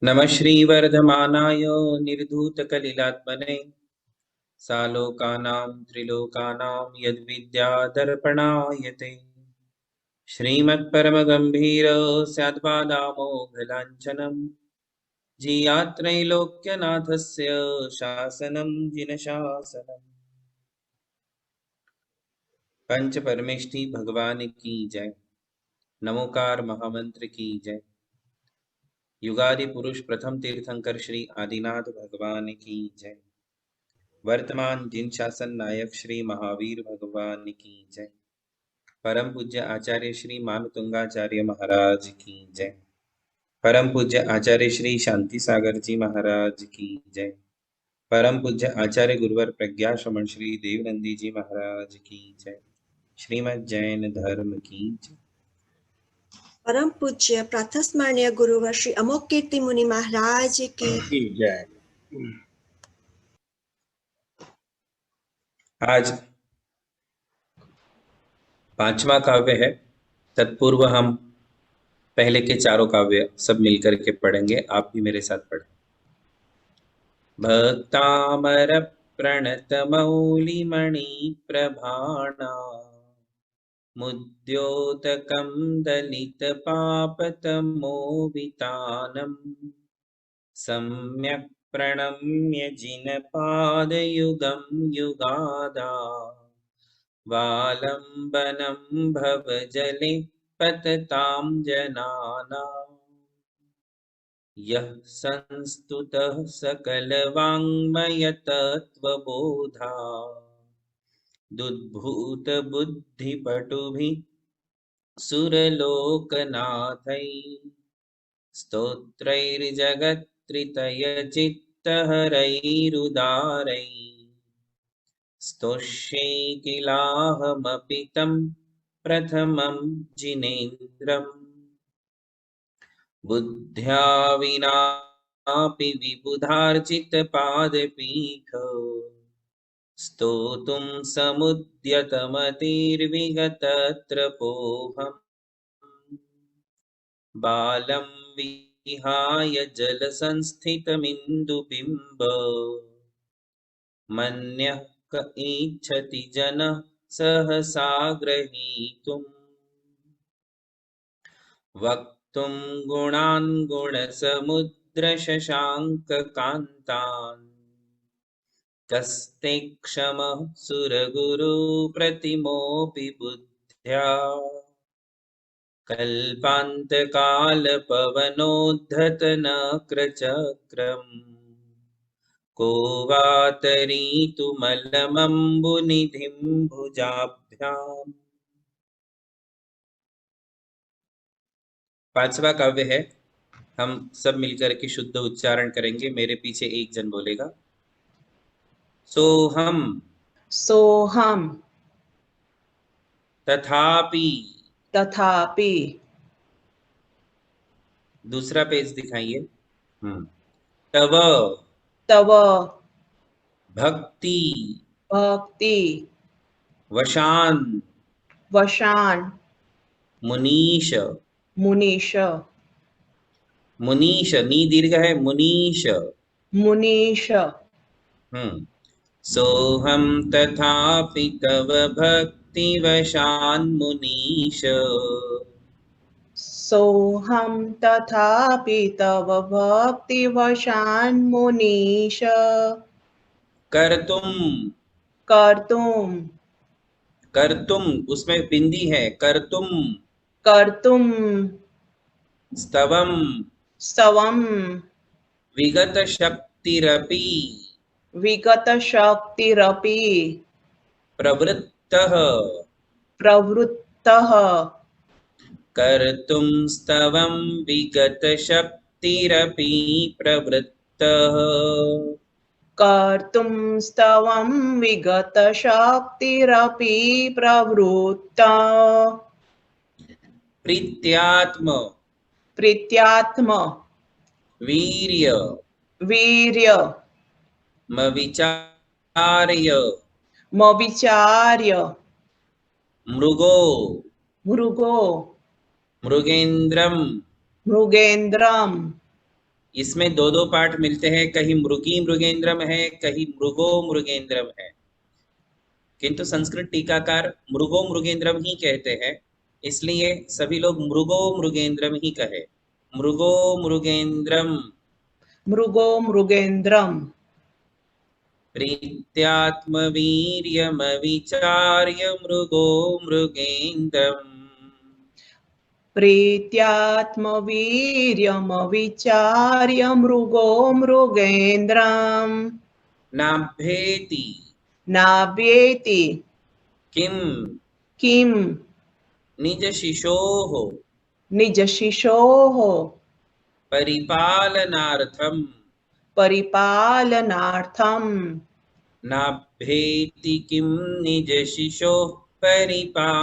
नमः श्रीवर्धमानाय निर्धूतकलिलात्मने सालोकानां त्रिलोकानां यद्विद्यादर्पणायते श्रीमत्परमगम्भीर स्यात्पादामोघलाञ्छनं जियात्रैलोक्यनाथस्य शासनं जिनशासनम्। पंच परमेष्ठी भगवान की जय। नमोकार महामंत्र की जय। युगादि पुरुष प्रथम तीर्थंकर श्री आदिनाथ भगवान की जय। वर्तमान जिन शासन नायक श्री महावीर भगवान की जय। परम पूज्य आचार्य श्री मानतुंगाचार्य महाराज की जय। परम पूज्य आचार्य श्री शांति सागर जी महाराज की जय। परम पूज्य आचार्य गुरुवर प्रज्ञा श्रमण श्री देवनंदी जी महाराज की जय। श्रीमद् जैन धर्म की जय। परम पूज्य प्रातस्मरणीय गुरुवर श्री अमोक कीर्ति मुनि महाराज की जय। आज पांचवा काव्य है। तत्पूर्व हम पहले के चारों काव्य सब मिलकर के पढ़ेंगे। आप भी मेरे साथ पढ़ें। भक्तामर प्रणत मौलिमणि प्रभाणा मुद्योतकं दलित पापतमोवितानम् सम्यक् प्रणम्य जिनपादयुगं युगादा वालम्बनं भवजले पततां जनानाम् यः संस्तुतः सकलवाङ्मयतत्त्वबोधा दुद्भूतबुद्धिपटुभिः सुरलोकनाथैः स्तोत्रैर्जगत्त्रितयचित्तहरैरुदारैः स्तोष्ये किलाहमपि तं प्रथमं जिनेन्द्रम् बुद्ध्या विनापि विबुधार्जितपादपीठ स्तोतुं समुद्यतमतिर्विगतत्र पोहम् बालं विहाय जलसंस्थितमिन्दुबिम्ब मन्यः क इच्छति जनः सहसा ग्रहीतुम् वक्तुं गुणान् गुणसमुद्रशशाङ्ककान्तान् कस्ते क्षमः सुरगुरुप्रतिमोऽपि बुद्ध्या कल्पान्तकालपवनोद्धतनक्रचक्रम् को वातरीतुमलमम्बुनिधिं भुजाभ्याम्। पांचवा काव्य है। हम सब मिलकर के शुद्ध उच्चारण करेंगे। मेरे पीछे एक जन बोलेगा सोहम सोहम तथापि। तथापि। दूसरा पेज दिखाइए। तव तव भक्ति भक्ति वशान वशान मुनीश। मुनीश मुनीश नी दीर्घ है। मुनीश मुनीश सोहम तथापि तव भक्ति वशान मुनीश सोहम तथापि तव भक्ति वशान मुनीश कर्तुम कर्तुम कर्तुम उसमें बिंदी है। कर्तुम कर्तुम स्तवम स्तवम विगत शक्तिरपि विगत शक्तिरपि प्रवृत्तः प्रवृत्तः कर्तुं स्तवं विगत शक्तिरपि प्रवृत्तः कर्तुं स्तवं विगत शक्तिरपि प्रवृत्ता प्रीत्यात्म प्रीत्यात्म वीर्य वीर्य मविचार्य मविचार्य मृगो मृगो मृगेन्द्रम मृगेन्द्रम इसमें दो दो पाठ मिलते हैं, कहीं मृगी मृगेंद्रम है, कहीं मृगो मृगेंद्रम है, किंतु संस्कृत टीकाकार मृगो मृगेंद्रम ही कहते हैं, इसलिए सभी लोग मृगो मृगेंद्रम ही कहे। मृगो मृगेंद्रम मृगो मृगेन्द्रम प्रीत्यात्मवीर्यमविचार्य मृगो मृगेन्द्रम् प्रीत्यात्मवीर्यमविचार्य मृगो मृगेन्द्रम् नाभ्येति नाभ्येति किम किम निजशिशोः निजशिशोः परिपालनार्थम परिपालनार्थम नाभ्येति किम निजशिशोः परिपालनार्थम।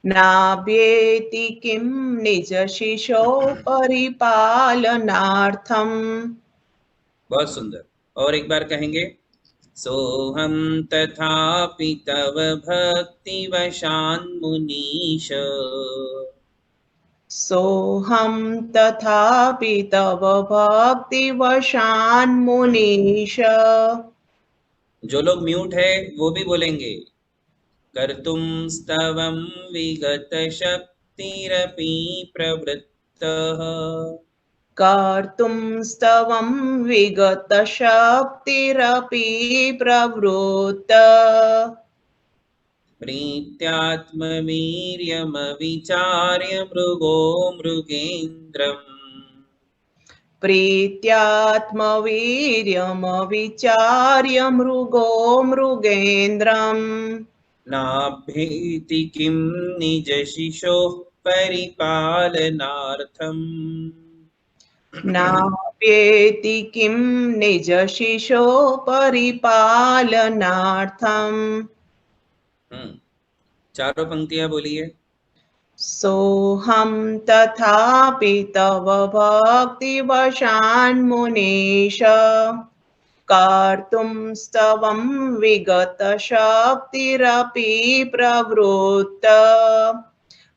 नाभ्येति किं निजशिशो परिपालनार्थम। बहुत सुंदर। और एक बार कहेंगे, सोहम तथापि तव भक्तिवशान्मुनीश सोहम तथापि तव भक्तिवशान्मुनीश। जो लोग म्यूट है वो भी बोलेंगे, कर्तुं स्तवं विगत शक्तिरपि प्रवृत्तः कर्तुं स्तवं विगतशक्तिरपि प्रवृत्त। प्रीत्यात्मवीर्यमविचार्य मृगो मृगेन्द्रम् प्रीत्यात्मवीर्यमविचार्य मृगो मृगेन्द्रम् नाभ्येति किं निजशिशोः परिपालनार्थम्। नाभ्येति किं निजशिशो परिपालनार्थम्। चारों पंक्तियां बोलिए। सोहम तथापि तव भक्तिवशान्मुनीश कर्तुं स्तवं विगतशक्तिरपि प्रवृत्त।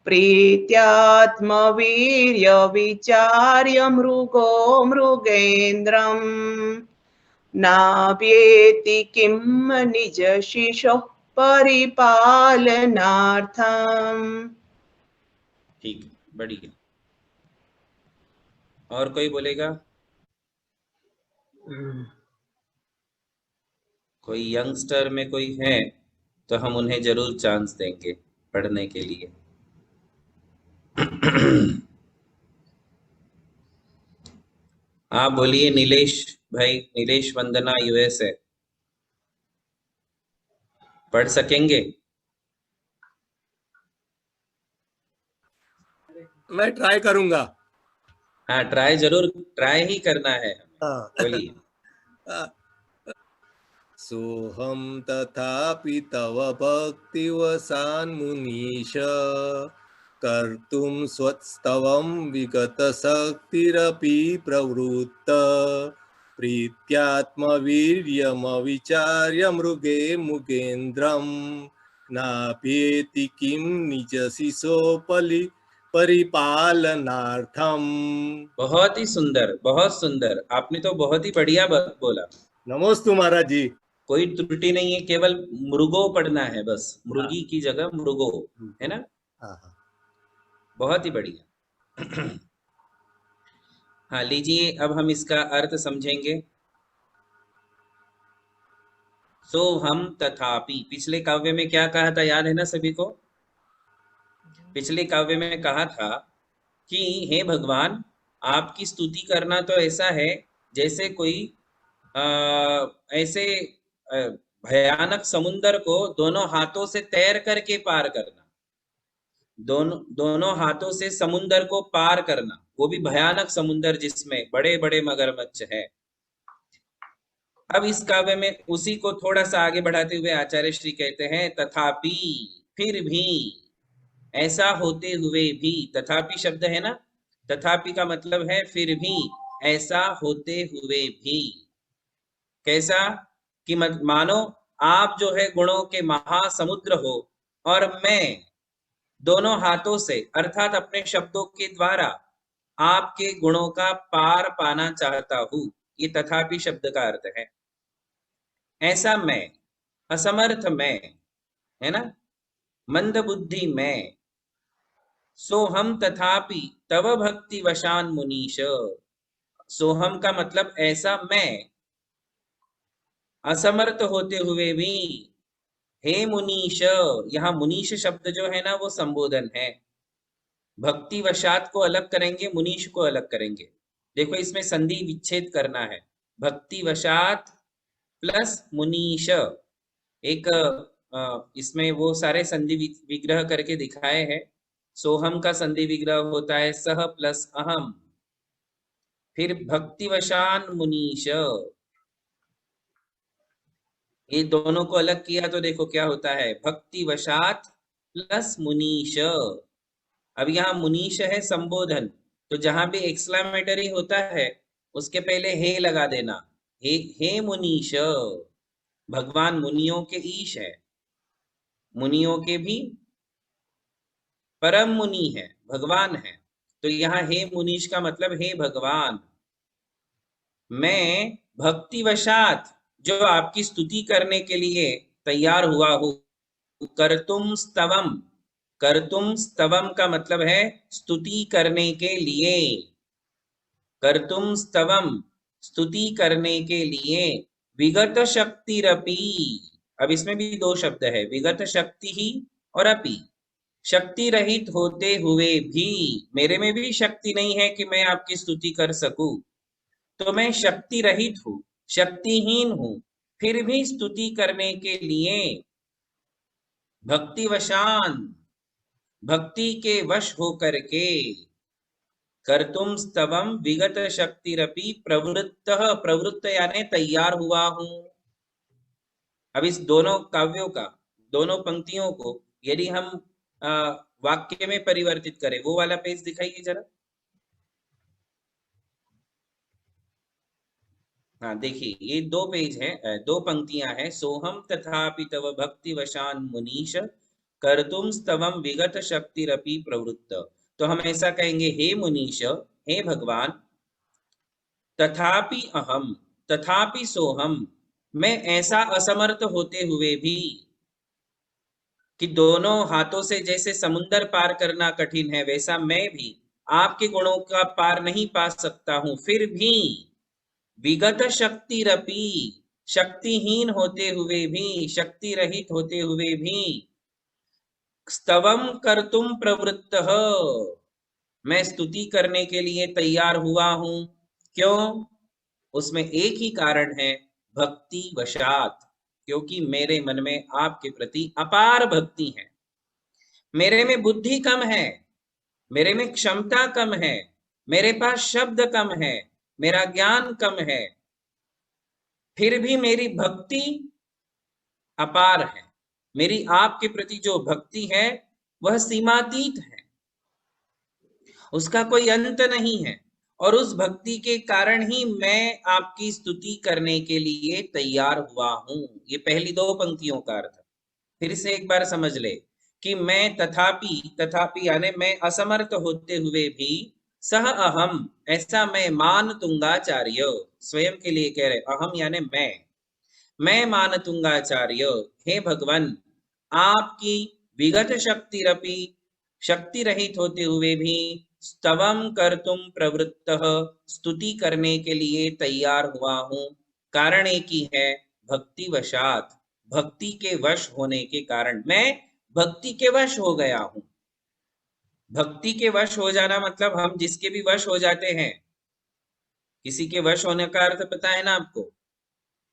प्रीत्यात्मवीर्यविचार्य मृगो मृगेन्द्रम् नाभ्येति किं निजशिशोः परिपालनार्थम्। ठीक, बढ़िया। और कोई बोलेगा? कोई यंगस्टर में कोई है तो हम उन्हें जरूर चांस देंगे पढ़ने के लिए। आप बोलिए नीलेश भाई, नीलेश वंदना यूएसए, पढ़ सकेंगे? मैं ट्राई करूंगा। हाँ, ट्राई जरूर, ट्राई ही करना है हमें। बोलिए। सोहम तथापि तव भक्तिवशान्मुनीश कर्तुं स्वस्तवं विगतशक्तिरपि प्रवृत्त। प्रीत्यात्मवीर्यमविचार्य मृगे मृगेन्द्रम् नाभ्येति किं निजशिशो परिपालनार्थम। बहुत ही सुंदर, बहुत सुंदर। आपने तो बहुत ही बढ़िया बोला। नमोस्तु महाराज जी। कोई त्रुटि नहीं है, केवल मृगो पढ़ना है बस, मृगी की जगह मृगो, है ना? बहुत ही बढ़िया। हाँ, लीजिए अब हम इसका अर्थ समझेंगे। सो हम तथापि, पिछले काव्य में क्या कहा था, याद है ना सभी को? पिछले काव्य में कहा था कि हे भगवान, आपकी स्तुति करना तो ऐसा है जैसे कोई ऐसे भयानक समुंदर को दोनों हाथों से तैर करके पार करना, दोनों हाथों से समुंदर को पार करना, वो भी भयानक समुंदर जिसमें बड़े बड़े मगरमच्छ है। अब इस काव्य में उसी को थोड़ा सा आगे बढ़ाते हुए आचार्य श्री कहते हैं, तथापि, फिर भी, ऐसा होते हुए भी। तथापि शब्द है ना, तथापि का मतलब है फिर भी, ऐसा होते हुए भी। कैसा कि मानो आप जो है गुणों के महासमुद्र हो और मैं दोनों हाथों से अर्थात अपने शब्दों के द्वारा आपके गुणों का पार पाना चाहता हूं। ये तथापि शब्द का अर्थ है। ऐसा मैं, असमर्थ मैं, है ना, मंद बुद्धि मैं, सोहम तथापि तव भक्ति वशान मुनीश। सोहम का मतलब ऐसा मैं, असमर्थ होते हुए भी, हे मुनीश, यहाँ मुनीश शब्द जो है ना वो संबोधन है। भक्ति वशात को अलग करेंगे, मुनीश को अलग करेंगे। देखो इसमें संधि विच्छेद करना है। भक्ति वशात प्लस मुनीश, एक इसमें वो सारे संधि विग्रह करके दिखाए हैं। सोहम का संधि विग्रह होता है सह प्लस अहम, फिर भक्तिवशान मुनीश, ये दोनों को अलग किया तो देखो क्या होता है, भक्तिवशात प्लस मुनीश। अब यहाँ मुनीश है संबोधन, तो जहां भी एक्सक्लेमेटरी होता है उसके पहले हे लगा देना। हे मुनीश, भगवान मुनियों के ईश है, मुनियों के भी परम मुनि है, भगवान है। तो यहाँ हे मुनीश का मतलब हे भगवान, मैं भक्तिवशात जो आपकी स्तुति करने के लिए तैयार हुआ हूं। कर्तुम स्तवम, कर्तुम स्तवम का मतलब है स्तुति करने के लिए। कर्तुम स्तवम, स्तुति करने के लिए। विगत शक्तिरपि, अब इसमें भी दो शब्द है, विगत शक्ति ही और अपि। शक्ति रहित होते हुए भी, मेरे में भी शक्ति नहीं है कि मैं आपकी स्तुति कर सकूं, तो मैं शक्ति रहित हूं, शक्तिहीन हूं, फिर भी स्तुति करने के लिए भक्तिवशान, भक्ति के वश होकर के, कर्तुम स्तवम विगत शक्तिरपि प्रवृत्त, प्रवृत्त यानी तैयार हुआ हूं। अब इस दोनों काव्यों का, दोनों पंक्तियों को यदि हम वाक्य में परिवर्तित करें, वो वाला पेज दिखाइए जरा। हाँ देखिए, ये दो पेज है, दो पंक्तियां हैं। सोहम तथापि तव भक्ति वशान मुनीश, कर्तुम स्तवम विगत शक्तिरपि प्रवृत्त। तो हम ऐसा कहेंगे, हे मुनीश, हे भगवान, तथापि अहम, तथापि सोहम, मैं ऐसा असमर्थ होते हुए भी, कि दोनों हाथों से जैसे समुंदर पार करना कठिन है, वैसा मैं भी आपके गुणों का पार नहीं पा सकता हूं, फिर भी विगत शक्तिरपि, शक्तिहीन होते हुए भी, शक्ति रहित होते हुए भी, स्तवम कर्तुम प्रवृत्त, मैं स्तुति करने के लिए तैयार हुआ हूं। क्यों? उसमें एक ही कारण है, भक्ति वशात, क्योंकि मेरे मन में आपके प्रति अपार भक्ति है। मेरे में बुद्धि कम है, मेरे में क्षमता कम है, मेरे पास शब्द कम है, मेरा ज्ञान कम है, फिर भी मेरी भक्ति अपार है। मेरी आपके प्रति जो भक्ति है वह सीमातीत है, उसका कोई अंत नहीं है, और उस भक्ति के कारण ही मैं आपकी स्तुति करने के लिए तैयार हुआ हूं। ये पहली दो पंक्तियों का अर्थ। फिर से एक बार समझ ले कि मैं तथापि, तथापि यानी मैं असमर्थ होते हुए भी, सह अहम, ऐसा मैं मान तुंगाचार्य, स्वयं के लिए कह रहे, अहम यानी मैं मान तुंगाचार्य, हे भगवान, आपकी विगत शक्तिरपि, शक्ति रहित होते हुए भी, स्तवम कर्तुम प्रवृत्त, स्तुति करने के लिए तैयार हुआ हूं। कारण एक ही है, भक्ति वशात, भक्ति के वश होने के कारण मैं भक्ति के वश हो गया हूं। भक्ति के वश हो जाना मतलब हम जिसके भी वश हो जाते हैं। किसी के वश होने का अर्थ पता है ना आपको?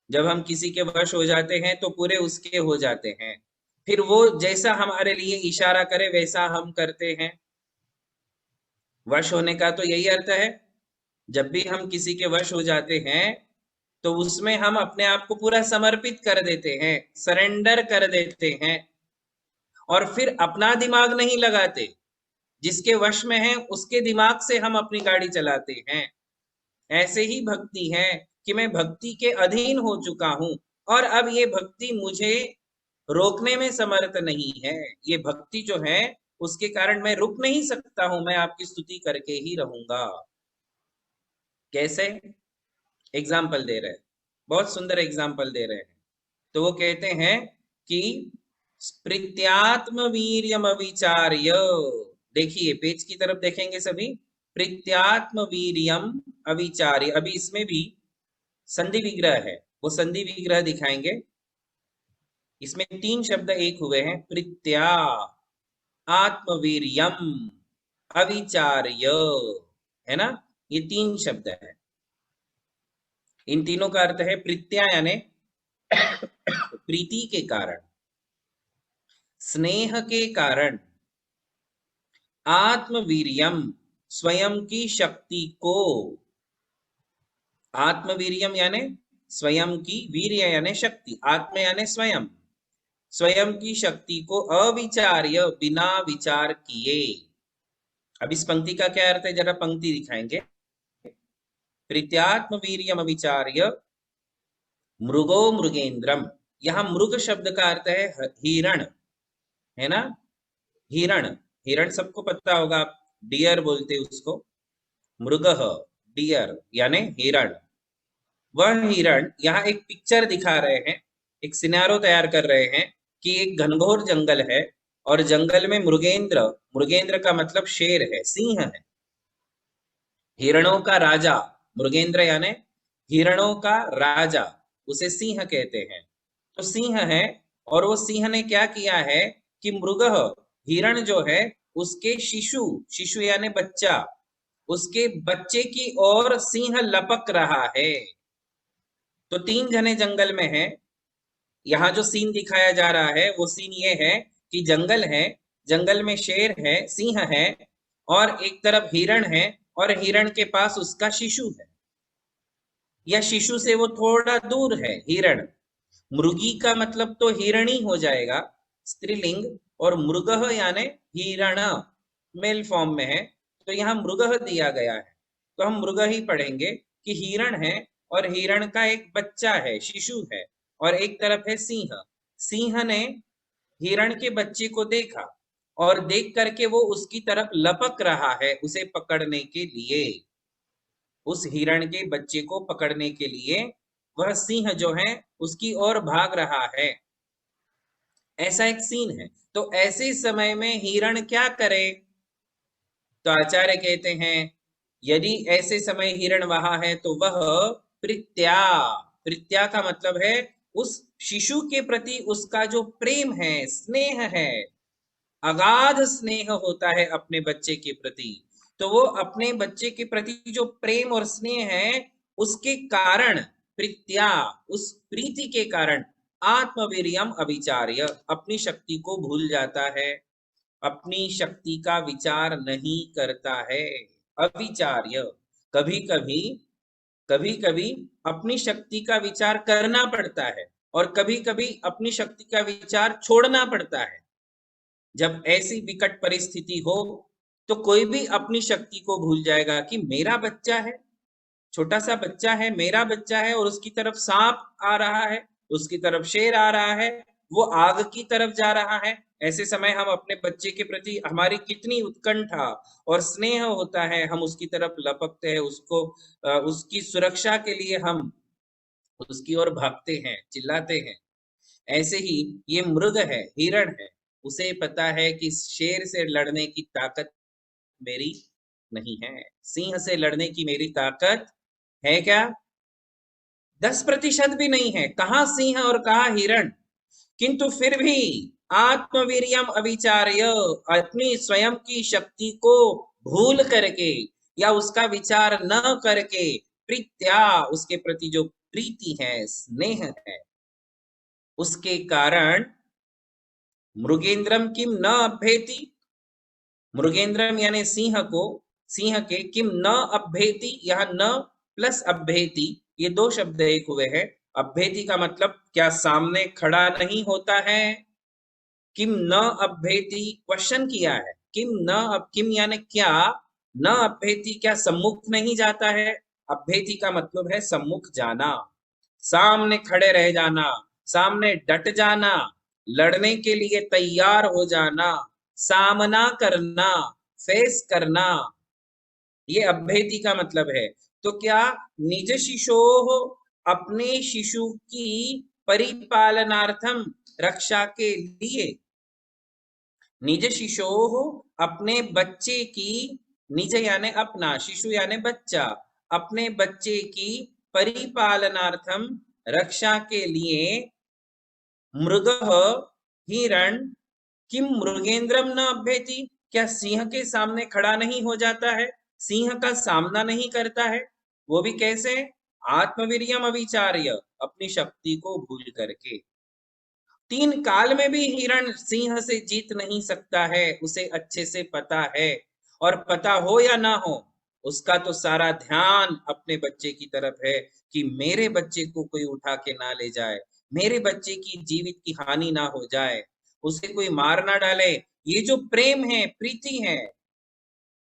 जब हम किसी के वश हो जाते हैं तो पूरे उसके हो जाते हैं, फिर वो जैसा हमारे लिए इशारा करे वैसा हम करते हैं। वश होने का तो यही अर्थ है। जब भी हम किसी के वश हो जाते हैं तो उसमें हम अपने आप को पूरा समर्पित कर देते हैं, सरेंडर कर देते हैं, और फिर अपना दिमाग नहीं लगाते, जिसके वश में है उसके दिमाग से हम अपनी गाड़ी चलाते हैं। ऐसे ही भक्ति है कि मैं भक्ति के अधीन हो चुका हूं, और अब ये भक्ति मुझे रोकने में समर्थ नहीं है। ये भक्ति जो है उसके कारण मैं रुक नहीं सकता हूं, मैं आपकी स्तुति करके ही रहूंगा। कैसे? एग्जाम्पल दे रहे हैं, बहुत सुंदर एग्जाम्पल दे रहे हैं। तो वो कहते हैं कि प्रीत्यात्म वीर्यम अविचार्य, देखिए पेज की तरफ देखेंगे सभी, प्रीत्यात्म वीर्यम अविचार्य, अभी इसमें भी संधि विग्रह है, वो संधि विग्रह दिखाएंगे। इसमें 3 शब्द एक हुए हैं, प्रीत्या, आत्मवीर्यम, अविचार्य, है ना, ये 3 शब्द है। इन तीनों का अर्थ है प्रीत्या यानी प्रीति के कारण, स्नेह के कारण, आत्मवीर्यम स्वयं की शक्ति को, आत्मवीर्यम यानी स्वयं की, वीर्य यानी शक्ति, आत्म यानी स्वयं, स्वयं की शक्ति को अविचार्य बिना विचार किए। अब इस पंक्ति का क्या अर्थ है, जरा पंक्ति दिखाएंगे। प्रीत्यात्म वीर्यम अविचार्य मृगो मृगेंद्रम, यहां मृग शब्द का अर्थ है हिरण, है ना, हिरण, हिरण सबको पता होगा, डियर बोलते उसको, मृगः डियर यानी हिरण। वह हिरण, यहाँ एक पिक्चर दिखा रहे हैं, एक सिनारो तैयार कर रहे हैं कि एक घनघोर जंगल है और जंगल में मृगेंद्र, मृगेंद्र का मतलब शेर है, सिंह है, हिरणों का राजा, मृगेंद्र यानी हिरणों का राजा, उसे सिंह कहते हैं। तो सिंह है, और वो सिंह ने क्या किया है कि मृगः, हिरण जो है उसके शिशु, शिशु यानी बच्चा, उसके बच्चे की ओर सिंह लपक रहा है। तो 3 जने जंगल में हैं, यहाँ जो सीन दिखाया जा रहा है वो सीन ये है कि जंगल है, जंगल में शेर है, सिंह है, और एक तरफ हिरण है, और हिरण के पास उसका शिशु है, या शिशु से वो थोड़ा दूर है हिरण। मृगी का मतलब तो हिरणी हो जाएगा स्त्रीलिंग, और मृगः यानी हिरण मेल फॉर्म में है, तो यहाँ मृगः दिया गया है, तो हम मृग ही पढ़ेंगे कि हिरण है और हिरण का एक बच्चा है, शिशु है, और एक तरफ है सिंह। सिंह ने हिरण के बच्चे को देखा और देख करके वो उसकी तरफ लपक रहा है उसे पकड़ने के लिए, उस हिरण के बच्चे को पकड़ने के लिए वह सिंह जो है उसकी ओर भाग रहा है। ऐसा एक सीन है। तो ऐसे समय में हिरण क्या करे? तो आचार्य कहते हैं यदि ऐसे समय हिरण वहां है तो वह प्रीत्या, प्रीत्या का मतलब है उस शिशु के प्रति उसका जो प्रेम है, स्नेह है, अगाध स्नेह होता है अपने बच्चे के प्रति, तो वो अपने बच्चे के प्रति जो प्रेम और स्नेह है उसके कारण प्रीत्या, उस प्रीति के कारण आत्मवीर्यम अविचार्य, अपनी शक्ति को भूल जाता है, अपनी शक्ति का विचार नहीं करता है। अविचार्य, कभी कभी, कभी कभी अपनी शक्ति का विचार करना पड़ता है और कभी कभी अपनी शक्ति का विचार छोड़ना पड़ता है। जब ऐसी विकट परिस्थिति हो तो कोई भी अपनी शक्ति को भूल जाएगा कि मेरा बच्चा है, छोटा सा बच्चा है, मेरा बच्चा है, और उसकी तरफ सांप आ रहा है, उसकी तरफ शेर आ रहा है, वो आग की तरफ जा रहा है। ऐसे समय हम अपने बच्चे के प्रति हमारी कितनी उत्कंठा और स्नेह होता है, हम उसकी तरफ लपकते हैं, उसको उसकी सुरक्षा के लिए हम उसकी ओर भागते हैं, चिल्लाते हैं। ऐसे ही ये मृग है, हिरण है, उसे पता है कि शेर से लड़ने की ताकत मेरी नहीं है, सिंह से लड़ने की मेरी ताकत है क्या? 10% भी नहीं है, कहाँ सिंह और कहाँ हिरण। किंतु फिर भी आत्मवीर्यम अविचार्य, अपनी स्वयं की शक्ति को भूल करके या उसका विचार न करके प्रीत्या, उसके प्रति जो प्रीति है, स्नेह है, उसके कारण मृगेंद्रम किम न अभ्येति, मृगेंद्रम यानी सिंह को, सिंह के किम न अभ्येति, यह न प्लस अभ्येति, ये 2 शब्द एक हुए हैं। अभ्येति का मतलब क्या सामने खड़ा नहीं होता है, किम न अभ्येति क्वेश्चन किया है, किम न, किम यानी क्या, न अभ्येति क्या सम्मुख नहीं जाता है, अभ्येति का मतलब है सम्मुख जाना, सामने खड़े रह जाना, सामने डट जाना, लड़ने के लिए तैयार हो जाना, सामना करना, फेस करना, ये अभ्येति का मतलब है। तो क्या निज शिशोः, अपने शिशु की परिपालनार्थम, रक्षा के लिए, निज शिशोः, अपने बच्चे की, निज यानी अपना, शिशु यानी बच्चा, अपने बच्चे की परिपालनार्थम, रक्षा के लिए, मृगः, हिरण, किम मृगेंद्रम न अभ्येति, क्या सिंह के सामने खड़ा नहीं हो जाता है, सिंह का सामना नहीं करता है, वो भी कैसे, आत्मवीर्यम अविचार्य, अपनी शक्ति को भूल करके। 3 काल में भी हिरण सिंह से जीत नहीं सकता है, उसे अच्छे से पता है, और पता हो या ना हो, उसका तो सारा ध्यान अपने बच्चे की तरफ है कि मेरे बच्चे को कोई उठा के ना ले जाए, मेरे बच्चे की जीवित की हानि ना हो जाए, उसे कोई मार ना डाले। ये जो प्रेम है, प्रीति है,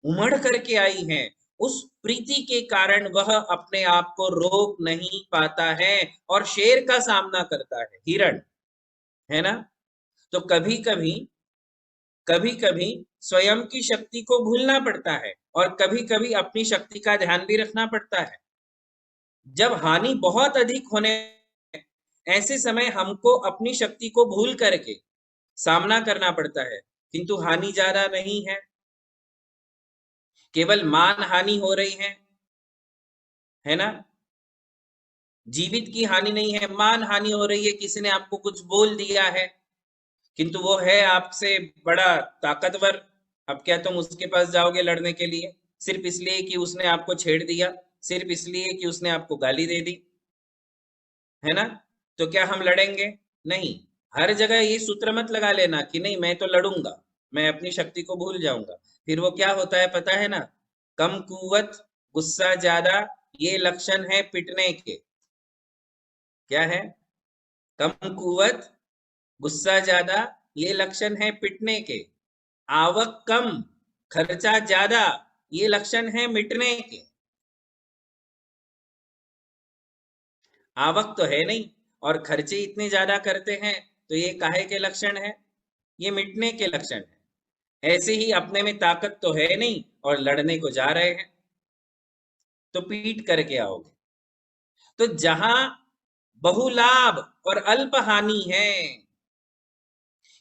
उमड़ करके आई है, उस प्रीति के कारण वह अपने आप को रोक नहीं पाता है और शेर का सामना करता है, हिरण, है ना। तो कभी कभी स्वयं की शक्ति को भूलना पड़ता है और कभी कभी अपनी शक्ति का ध्यान भी रखना पड़ता है। जब हानि बहुत अधिक होने, ऐसे समय हमको अपनी शक्ति को भूल करके सामना करना पड़ता है, किंतु हानि ज्यादा नहीं है, केवल मान हानि हो रही है ना, जीवित की हानि नहीं है, मान हानि हो रही है, किसी ने आपको कुछ बोल दिया है, किंतु वो है आपसे बड़ा ताकतवर, अब क्या तुम उसके पास जाओगे लड़ने के लिए, सिर्फ इसलिए कि उसने आपको छेड़ दिया, सिर्फ इसलिए कि उसने आपको गाली दे दी, है ना। तो क्या हम लड़ेंगे? नहीं। हर जगह ये सूत्र मत लगा लेना कि नहीं मैं तो लड़ूंगा, मैं अपनी शक्ति को भूल जाऊंगा, फिर वो क्या होता है पता है ना, कम कुव्वत, गुस्सा ज्यादा, ये लक्षण है पिटने के। क्या है? कम कुव्वत, गुस्सा ज्यादा, ये लक्षण है पिटने के। आवक कम, खर्चा ज्यादा, ये लक्षण है मिटने के। आवक तो है नहीं और खर्चे इतने ज्यादा करते हैं, तो ये काहे के लक्षण है? ये मिटने के लक्षण है। ऐसे ही अपने में ताकत तो है नहीं और लड़ने को जा रहे हैं, तो पीट करके आओगे। तो जहां बहुलाभ और अल्प हानि है,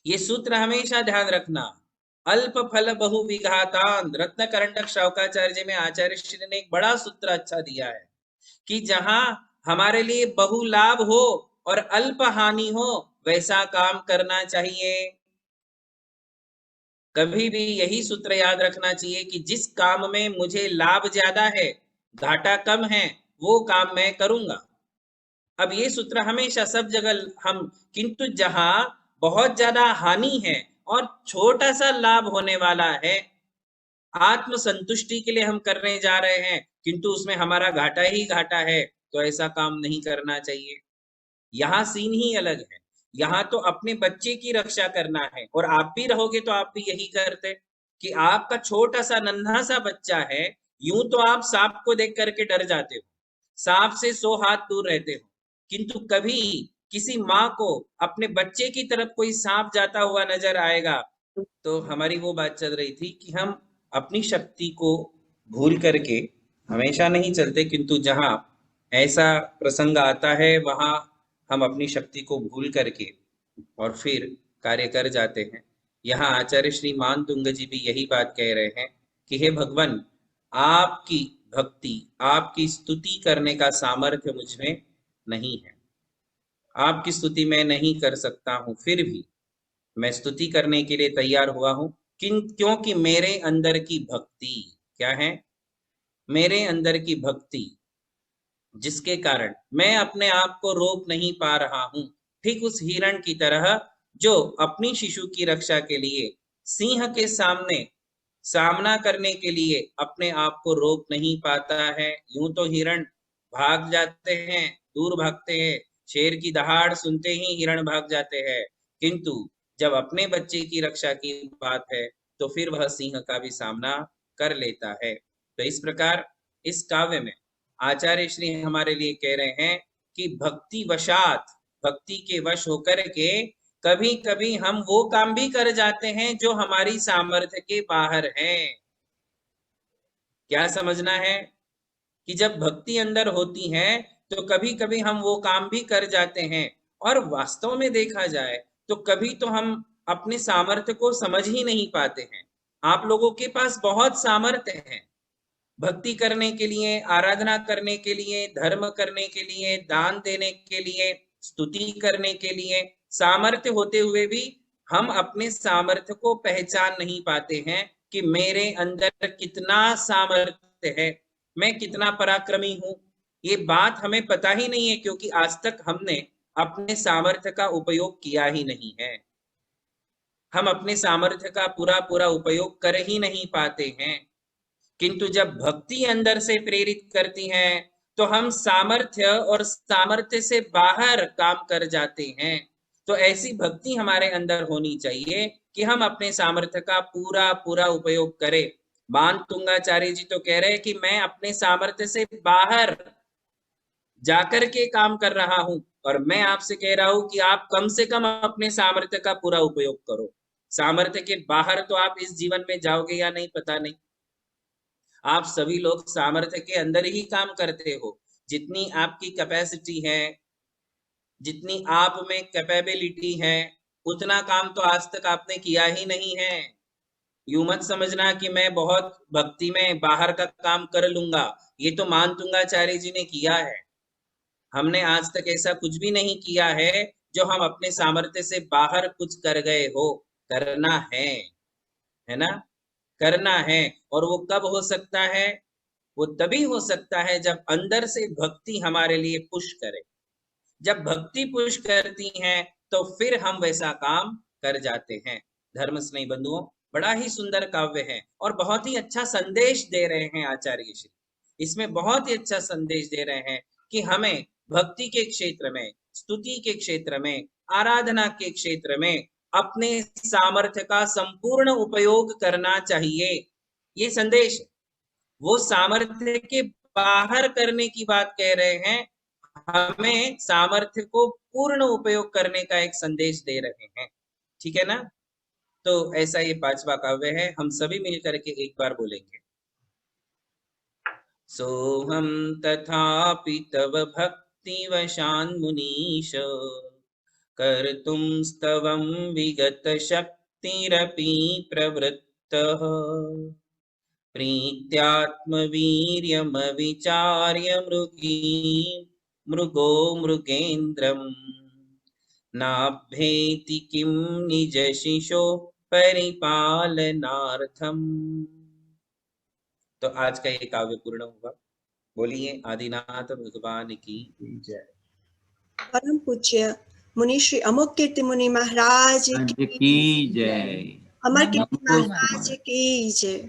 ये सूत्र हमेशा ध्यान रखना। अल्प फल बहु विघातान, रत्न करंडक शौकाचार्य में आचार्य श्री ने एक बड़ा सूत्र अच्छा दिया है कि जहां हमारे लिए बहु लाभ हो और अल्प हानि हो, वैसा काम करना चाहिए। कभी भी यही सूत्र याद रखना चाहिए कि जिस काम में मुझे लाभ ज्यादा है, घाटा कम है, वो काम मैं करूंगा। अब ये सूत्र हमेशा सब जगह हम, किंतु जहां बहुत ज्यादा हानि है और छोटा सा लाभ होने वाला है, आत्म संतुष्टि के लिए हम करने जा रहे हैं, किंतु उसमें हमारा घाटा ही घाटा है, तो ऐसा काम नहीं करना चाहिए। यहाँ सीन ही अलग है। यहाँ तो अपने बच्चे की रक्षा करना है, और आप भी रहोगे तो आप भी यही करते कि आपका छोटा सा नन्हा सा बच्चा है, यूं तो आप सांप को देख करके डर जाते हो, सांप से 100 हाथ दूर रहते हो, किंतु कभी किसी माँ को अपने बच्चे की तरफ कोई सांप जाता हुआ नजर आएगा। तो हमारी वो बात चल रही थी कि हम अपनी शक्ति को भूल करके हमेशा नहीं चलते, किंतु जहां ऐसा प्रसंग आता है वहां हम अपनी शक्ति को भूल करके और फिर कार्य कर जाते हैं। यहाँ आचार्य श्री मान तुंग जी भी यही बात कह रहे हैं कि हे भगवान, आपकी भक्ति, आपकी स्तुति करने का सामर्थ्य मुझ में नहीं है, आपकी स्तुति मैं नहीं कर सकता हूं, फिर भी मैं स्तुति करने के लिए तैयार हुआ हूं, क्योंकि मेरे अंदर की भक्ति, क्या है? मेरे अंदर की भक्ति, जिसके कारण मैं अपने आप को रोक नहीं पा रहा हूं, ठीक उस हिरण की तरह जो अपनी शिशु की रक्षा के लिए सिंह के सामने सामना करने के लिए अपने आप को रोक नहीं पाता है। यूं तो हिरण भाग जाते हैं, दूर भागते हैं, शेर की दहाड़ सुनते ही हिरण भाग जाते हैं, किंतु जब अपने बच्चे की रक्षा की बात है तो फिर वह सिंह का भी सामना कर लेता है। तो इस प्रकार इस काव्य में आचार्य श्री हमारे लिए कह रहे हैं कि भक्ति वशात, भक्ति के वश होकर के कभी कभी हम वो काम भी कर जाते हैं जो हमारी सामर्थ्य के बाहर है। क्या समझना है कि जब भक्ति अंदर होती है तो कभी कभी हम वो काम भी कर जाते हैं, और वास्तव में देखा जाए तो कभी तो हम अपने सामर्थ्य को समझ ही नहीं पाते हैं। आप लोगों के पास बहुत सामर्थ्य है भक्ति करने के लिए, आराधना करने के लिए, धर्म करने के लिए, दान देने के लिए, स्तुति करने के लिए। सामर्थ्य होते हुए भी हम अपने सामर्थ्य को पहचान नहीं पाते हैं कि मेरे अंदर कितना सामर्थ्य है, मैं कितना पराक्रमी हूं। ये बात हमें पता ही नहीं है, क्योंकि आज तक हमने अपने सामर्थ्य का उपयोग किया ही नहीं है। हम अपने सामर्थ्य का पूरा पूरा उपयोग कर ही नहीं पाते हैं। किंतु जब भक्ति अंदर से प्रेरित करती है तो हम सामर्थ्य और सामर्थ्य से बाहर काम कर जाते हैं। तो ऐसी भक्ति हमारे अंदर होनी चाहिए कि हम अपने सामर्थ्य का पूरा पूरा उपयोग करें। मान तुंगाचार्य जी तो कह रहे हैं कि मैं अपने सामर्थ्य से बाहर जाकर के काम कर रहा हूं, और मैं आपसे कह रहा हूं कि आप कम से कम अपने सामर्थ्य का पूरा उपयोग करो। सामर्थ्य के बाहर तो आप इस जीवन में जाओगे या नहीं पता नहीं। आप सभी लोग सामर्थ्य के अंदर ही काम करते हो। जितनी आपकी कैपेसिटी है, जितनी आप में कैपेबिलिटी है, उतना काम तो आज तक आपने किया ही नहीं है। यूं मत समझना कि मैं बहुत भक्ति में बाहर का काम कर लूंगा। ये तो मान तुंगाचार्य जी ने किया है। हमने आज तक ऐसा कुछ भी नहीं किया है जो हम अपने सामर्थ्य से बाहर कुछ कर गए हो। करना है ना, करना है। और वो कब हो सकता है? वो तभी हो सकता है जब अंदर से भक्ति हमारे लिए पुश करे। जब भक्ति पुश करती है तो फिर हम वैसा काम कर जाते हैं। धर्म स्नेही बंधुओं, बड़ा ही सुंदर काव्य है और बहुत ही अच्छा संदेश दे रहे हैं आचार्य श्री। इसमें बहुत ही अच्छा संदेश दे रहे हैं कि हमें भक्ति के क्षेत्र में, स्तुति के क्षेत्र में, आराधना के क्षेत्र में अपने सामर्थ्य का संपूर्ण उपयोग करना चाहिए। ये संदेश वो सामर्थ्य के बाहर करने की बात कह रहे हैं, हमें सामर्थ्य को पूर्ण उपयोग करने का एक संदेश दे रहे हैं। ठीक है ना? तो ऐसा ये 5वां काव्य है। हम सभी मिलकर के एक बार बोलेंगे। सोहम तथापि तव भक्ति वशान मुनीश, कर्तुं स्तवं विगत शक्तिरपि प्रवृत्तः, प्रीत्यात्मवीर्यमविचार्य मृगो मृगेन्द्रम्, नाभ्येति किं निजशिशो परिपालनार्थम्। तो आज का ये काव्य पूर्ण हुआ। बोलिए आदिनाथ भगवान की जय। परम पूज्य मुनि श्री अमोघ कीर्ति मुनि महाराज की जय। अमर कीर्ति महाराज की जय।